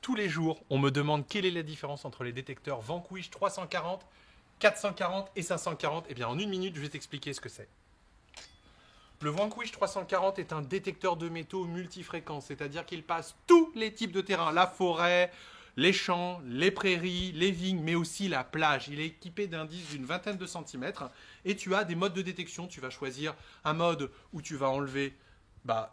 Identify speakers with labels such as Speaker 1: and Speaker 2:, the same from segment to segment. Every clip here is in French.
Speaker 1: tous les jours, on me demande quelle est la différence entre les détecteurs Vanquish 340, 440 et 540. Eh bien, en une minute, je vais t'expliquer ce que c'est. Le Vanquish 340 est un détecteur de métaux multifréquents, c'est-à-dire qu'il passe tous les types de terrains, la forêt, les champs, les prairies, les vignes, mais aussi la plage. Il est équipé d'indices d'une vingtaine de centimètres et tu as des modes de détection. Tu vas choisir un mode où tu vas enlever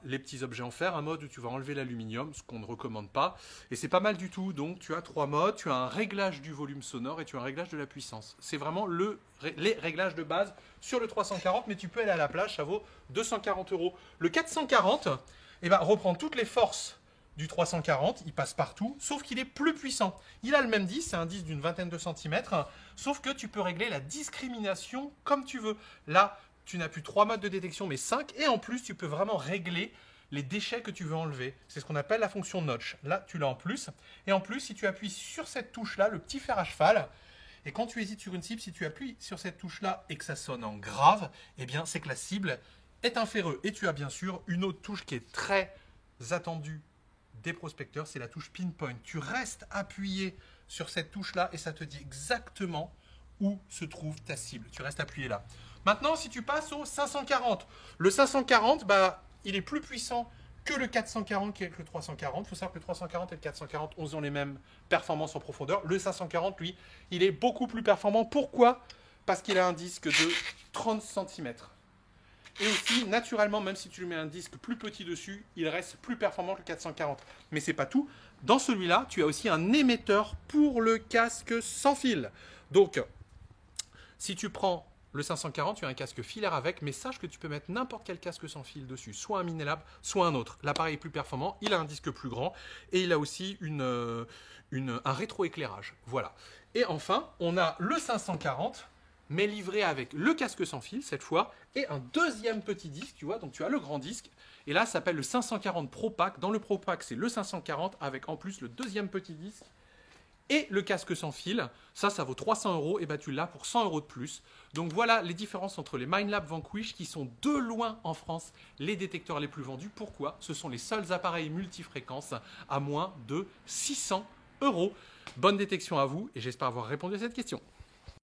Speaker 1: les petits objets en fer, un mode où tu vas enlever l'aluminium, ce qu'on ne recommande pas. Et c'est pas mal du tout. Donc tu as 3 modes, tu as un réglage du volume sonore et tu as un réglage de la puissance. C'est vraiment les réglages de base sur le 340, mais tu peux aller à la plage, ça vaut 240 €. Le 440 reprend toutes les forces du 340, il passe partout, sauf qu'il est plus puissant. Il a le même disque, c'est un disque d'une vingtaine de centimètres, sauf que tu peux régler la discrimination comme tu veux. Là, tu n'as plus 3 modes de détection, mais 5, et en plus, tu peux vraiment régler les déchets que tu veux enlever. C'est ce qu'on appelle la fonction notch. Là, tu l'as en plus. Et en plus, si tu appuies sur cette touche-là, le petit fer à cheval, et quand tu hésites sur une cible, si tu appuies sur cette touche-là et que ça sonne en grave, eh bien, c'est que la cible est un ferreux. Et tu as bien sûr une autre touche qui est très attendue des prospecteurs, c'est la touche pinpoint. Tu restes appuyé sur cette touche-là et ça te dit exactement où se trouve ta cible. Tu restes appuyé là. Maintenant, si tu passes au 540, le 540, il est plus puissant que le 440 qui est le 340. Il faut savoir que le 340 et le 440 ont les mêmes performances en profondeur. Le 540, lui, il est beaucoup plus performant. Pourquoi? Parce qu'il a un disque de 30 centimètres. Et aussi, naturellement, même si tu lui mets un disque plus petit dessus, il reste plus performant que le 440. Mais c'est pas tout. Dans celui-là, tu as aussi un émetteur pour le casque sans fil. Donc, si tu prends le 540, tu as un casque filaire avec, mais sache que tu peux mettre n'importe quel casque sans fil dessus, soit un Minelab, soit un autre. L'appareil est plus performant, il a un disque plus grand et il a aussi un rétroéclairage. Voilà. Et enfin, on a le 540, mais livré avec le casque sans fil cette fois et un deuxième petit disque, tu vois. Donc tu as le grand disque et là ça s'appelle le 540 Pro Pack. Dans le Pro Pack, c'est le 540 avec en plus le deuxième petit disque. Et le casque sans fil, ça vaut 300 €, et tu l'as pour 100 € de plus. Donc voilà les différences entre les Minelab Vanquish qui sont de loin en France les détecteurs les plus vendus. Pourquoi? Ce sont les seuls appareils multifréquences à moins de 600 €. Bonne détection à vous et j'espère avoir répondu à cette question.